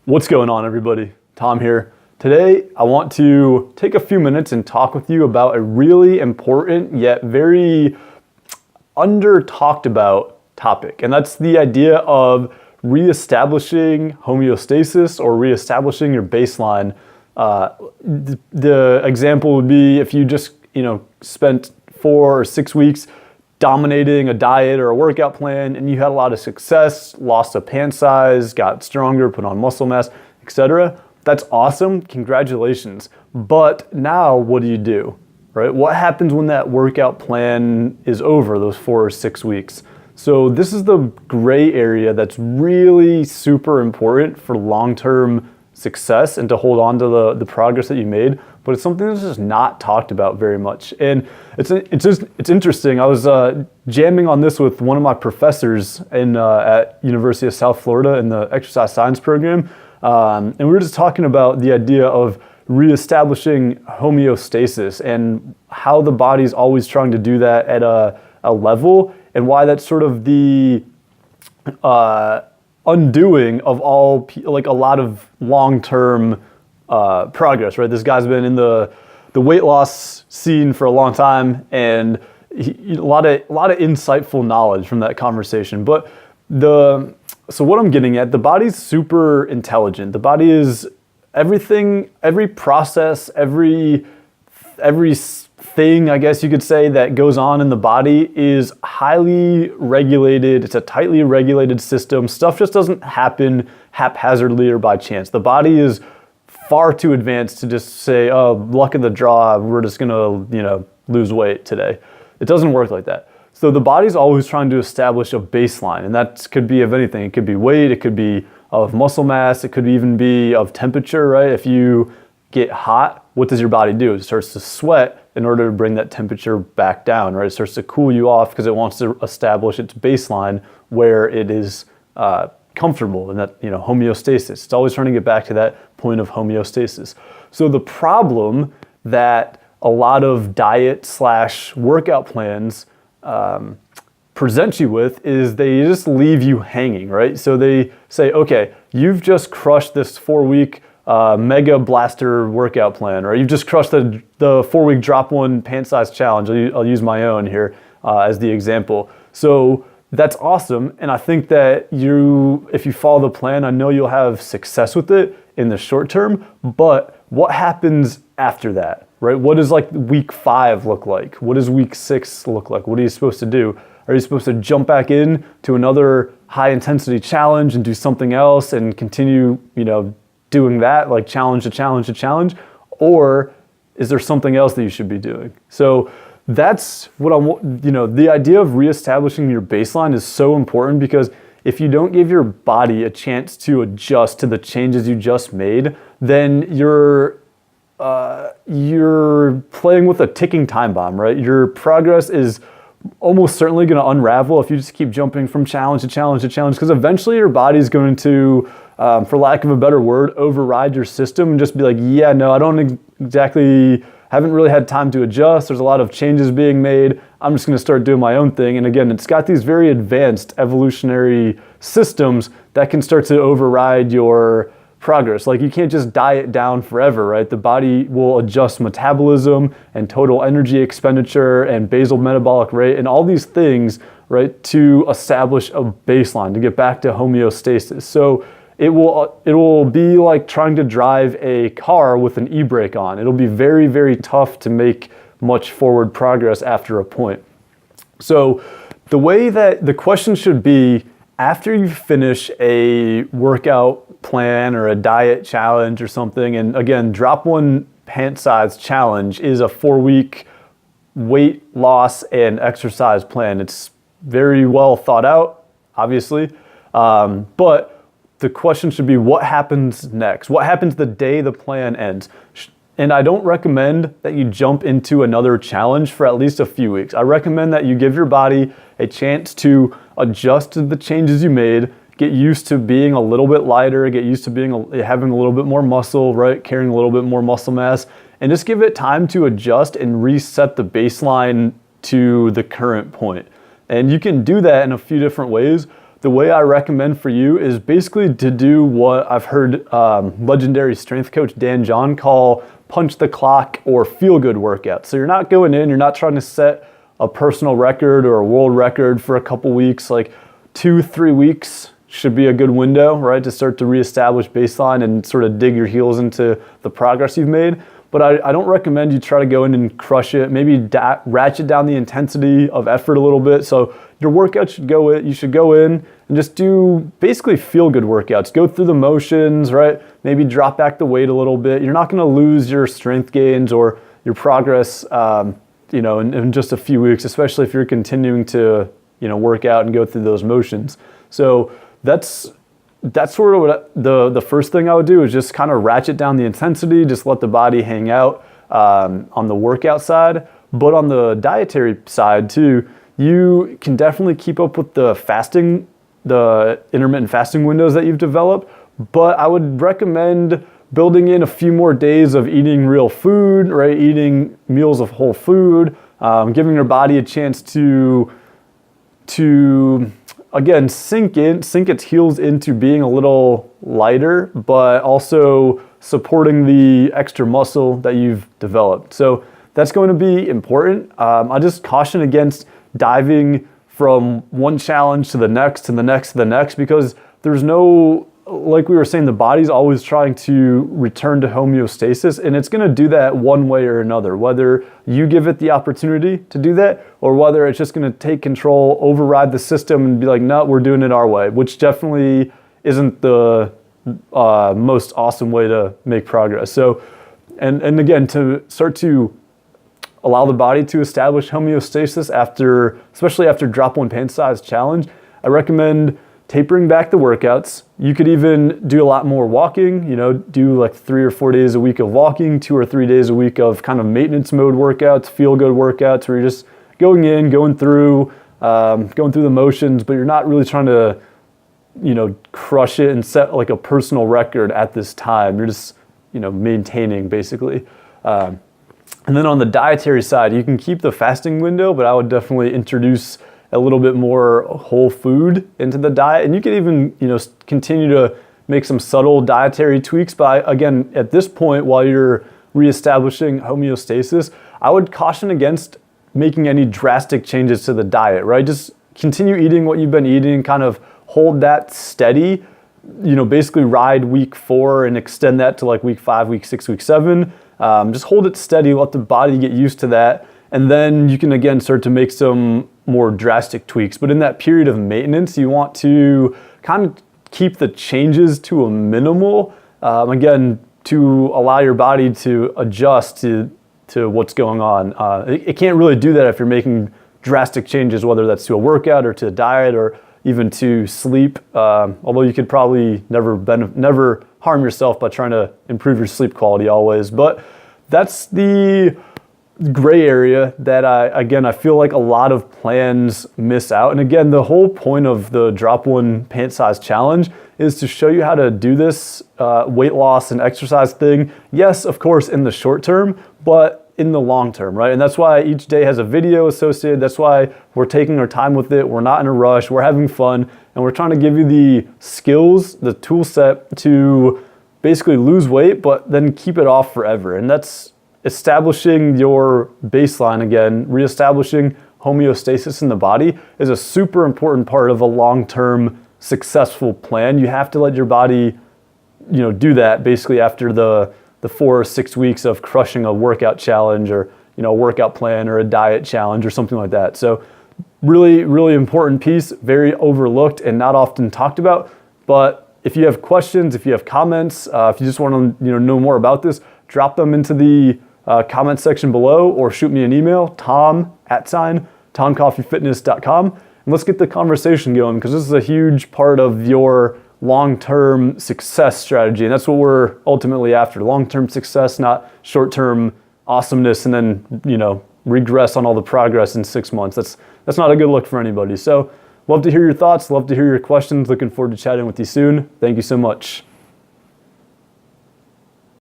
What's going on, everybody? Tom here. Today, I want to take a few minutes and talk with you about a really important yet very under talked about topic, and that's the idea of reestablishing homeostasis or reestablishing your baseline. The example would be if you just spent 4 or 6 weeks dominating a diet or a workout plan and you had a lot of success, lost a pant size, got stronger, put on muscle mass, etc. That's awesome. Congratulations. But now what do? Right? What happens when that workout plan is over, those 4 or 6 weeks? So this is the gray area that's really super important for long-term success and to hold on to the progress that you made, but it's something that's just not talked about very much. And it's interesting. I was jamming on this with one of my professors at University of South Florida in the exercise science program, and we were just talking about the idea of reestablishing homeostasis and how the body's always trying to do that at a level, and why that's sort of the undoing of a lot of long-term progress, right? This guy's been in the weight loss scene for a long time, and a lot of insightful knowledge from that conversation. But so what I'm getting at, the body's super intelligent. The body is everything, every process, every thing, I guess you could say, that goes on in the body is highly regulated. It's a tightly regulated system. Stuff just doesn't happen haphazardly or by chance. The body is far too advanced to just say, oh, luck of the draw, we're just gonna, lose weight today. It doesn't work like that. So the body's always trying to establish a baseline, and that could be of anything. It could be weight, it could be of muscle mass, it could even be of temperature, right? If you get hot, what does your body do? It starts to sweat in order to bring that temperature back down, right? It starts to cool you off because it wants to establish its baseline where it is comfortable, and that, homeostasis. It's always trying to get back to that point of homeostasis. So the problem that a lot of diet/workout plans present you with is they just leave you hanging, right? So they say, okay, you've just crushed this 4-week mega blaster workout plan, or you've just crushed the 4-week drop one pant size challenge. I'll use my own here as the example. So that's awesome, and I think that if you follow the plan, I know you'll have success with it in the short term. But what happens after that, right? What does week 5 look like? What does week 6 look like? What are you supposed to do? Are you supposed to jump back in to another high intensity challenge and do something else and continue, doing that, like challenge to challenge to challenge? Or is there something else that you should be doing? So that's what I want. The idea of reestablishing your baseline is so important, because if you don't give your body a chance to adjust to the changes you just made, then you're playing with a ticking time bomb, right? Your progress is almost certainly going to unravel if you just keep jumping from challenge to challenge to challenge, because eventually your body's going to, for lack of a better word, override your system and just be like, yeah, no, I don't haven't really had time to adjust. There's a lot of changes being made. I'm just going to start doing my own thing. And again, it's got these very advanced evolutionary systems that can start to override your progress. Like, you can't just diet down forever, right? The body will adjust metabolism and total energy expenditure and basal metabolic rate and all these things, right, to establish a baseline, to get back to homeostasis. So it will be like trying to drive a car with an e-brake on. It'll be very, very tough to make much forward progress after a point. So the way that the question should be, after you finish a workout plan or a diet challenge or something, and again, drop one pant size challenge is a 4-week weight loss and exercise plan. It's very well thought out, obviously, but the question should be, what happens next? What happens the day the plan ends? And I don't recommend that you jump into another challenge for at least a few weeks. I recommend that you give your body a chance to adjust to the changes you made, get used to being a little bit lighter, get used to having a little bit more muscle, right? Carrying a little bit more muscle mass, and just give it time to adjust and reset the baseline to the current point. And you can do that in a few different ways. the way I recommend for you is basically to do what I've heard legendary strength coach Dan John call punch the clock or feel good workout. So you're not going in, you're not trying to set a personal record or a world record for a couple weeks. Like 2-3 weeks should be a good window, right, to start to reestablish baseline and sort of dig your heels into the progress you've made. But I don't recommend you try to go in and crush it. Maybe ratchet down the intensity of effort a little bit. So your workout should go in, you should go in and just do basically feel good workouts. Go through the motions, right? Maybe drop back the weight a little bit. You're not going to lose your strength gains or your progress, in just a few weeks, especially if you're continuing to, work out and go through those motions. So that's sort of what the first thing I would do is just kind of ratchet down the intensity, just let the body hang out on the workout side. But on the dietary side too, you can definitely keep up with the intermittent fasting windows that you've developed. But I would recommend building in a few more days of eating real food, right? Eating meals of whole food, giving your body a chance to again, sink its heels into being a little lighter, but also supporting the extra muscle that you've developed. So that's going to be important. I just caution against diving from one challenge to the next, to the next, to the next, because there's no, like we were saying, the body's always trying to return to homeostasis, and it's going to do that one way or another, whether you give it the opportunity to do that or whether it's just going to take control, override the system and be like, no, we're doing it our way, which definitely isn't the most awesome way to make progress. So, and again, to start to allow the body to establish homeostasis especially after drop one pant size challenge, I recommend tapering back the workouts. You could even do a lot more walking, do like 3 or 4 days a week of walking, 2 or 3 days a week of kind of maintenance mode workouts, feel good workouts, where you're just going through the motions, but you're not really trying to, crush it and set like a personal record at this time. You're just, maintaining basically. And then on the dietary side, you can keep the fasting window, but I would definitely introduce a little bit more whole food into the diet. And you can even, continue to make some subtle dietary tweaks. But again, at this point, while you're reestablishing homeostasis, I would caution against making any drastic changes to the diet, right? Just continue eating what you've been eating, kind of hold that steady, basically ride week 4 and extend that to like week 5, week 6, week 7. Just hold it steady, let the body get used to that. And then you can again start to make some more drastic tweaks. But in that period of maintenance, you want to kind of keep the changes to a minimal, again, to allow your body to adjust to what's going on. It can't really do that if you're making drastic changes, whether that's to a workout or to a diet or even to sleep, although you could probably never harm yourself by trying to improve your sleep quality always. But that's the gray area that I feel like a lot of plans miss out. And again, the whole point of the drop one pant size challenge is to show you how to do this weight loss and exercise thing. Yes, of course, in the short term, but in the long term, right? And that's why each day has a video associated. That's why we're taking our time with it. We're not in a rush. We're having fun. And we're trying to give you the skills, the tool set to basically lose weight, but then keep it off forever. And that's establishing your baseline again, reestablishing homeostasis in the body is a super important part of a long-term successful plan. You have to let your body, do that basically after the 4 or 6 weeks of crushing a workout challenge or, a workout plan or a diet challenge or something like that. So really, really important piece, very overlooked and not often talked about. But if you have questions, if you have comments, if you just want to, know more about this, drop them into the comment section below or shoot me an email, tom@tomcoffeefitness.com, and let's get the conversation going because this is a huge part of your long-term success strategy. And that's what we're ultimately after, long-term success, not short-term awesomeness and then, regress on all the progress in 6 months. That's not a good look for anybody. So love to hear your thoughts. Love to hear your questions. Looking forward to chatting with you soon. Thank you so much.